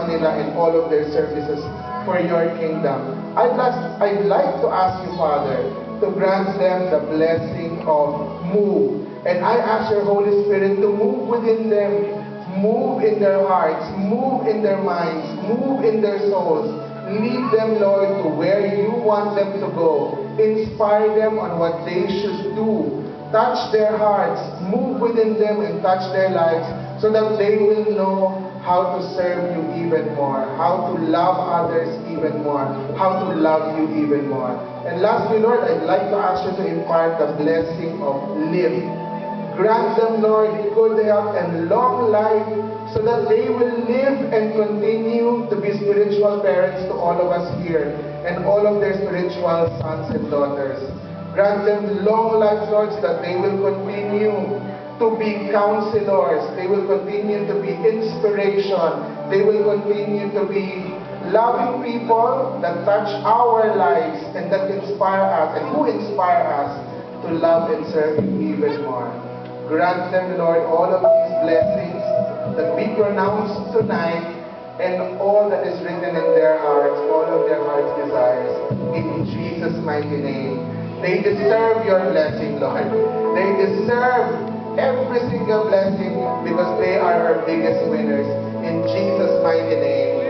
nila in all of their services for your kingdom. I'd like to ask you, Father, to grant them the blessing of move. And I ask your Holy Spirit to move within them, move in their hearts, move in their minds, move in their souls. Lead them, Lord, to where you want them to go. Inspire them on what they should do. Touch their hearts, move within them and touch their lives so that they will know how to serve you even more, how to love others even more, how to love you even more. And lastly, Lord, I'd like to ask you to impart the blessing of live. Grant them, Lord, good health and long life so that they will live and continue to be spiritual parents to all of us here and all of their spiritual sons and daughters. Grant them long life, Lord, so that they will continue to be counselors. They will continue to be inspiration. They will continue to be loving people that touch our lives and that inspire us and who inspire us to love and serve you even more. Grant them, Lord, all of these blessings that we pronounce tonight and all that is written in their hearts, all of their heart's desires. In Jesus' mighty name. They deserve your blessing, Lord. They deserve every single blessing because they are our biggest winners. In Jesus' mighty name.